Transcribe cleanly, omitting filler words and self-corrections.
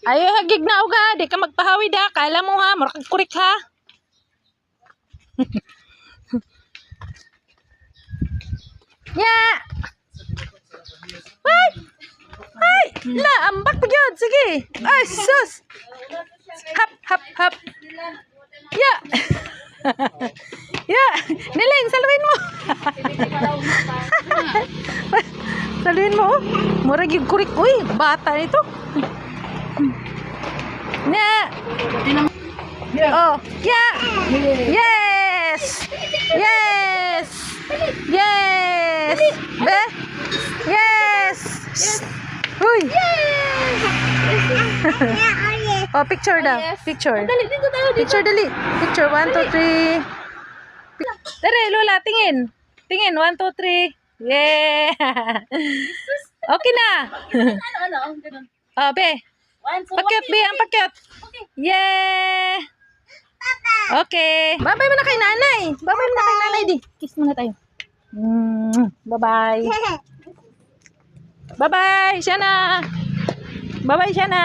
Ayo hagig na og ha, di ka magpahawid ha. Kala mo ha, murag kurik ha. Ya. Ay! Ay! La, ambak pa gyud. Sige. Ay, sus. Hap, hap, hap. Ya. Ya. Niling, saluin mo. Saluin mo. Murag yung kurik. Uy, bata nito. Na. Oh, ya. Yes. Yes. Yes. Be. Yes. Uy. Oh, picture daw. Picture. Picture dali. Picture 1 2 3. Dere, Lola, tingin. Tingin 1 2 3. Yeah. Okay na. Oh, be. Pakyot, be, ang pakyot. Yeah. Okay. Bye-bye mo na kay nanay. Bye-bye mo na kay nanay, di. Kiss muna tayo. Bye-bye. Bye-bye, Shana. Bye-bye, Shana.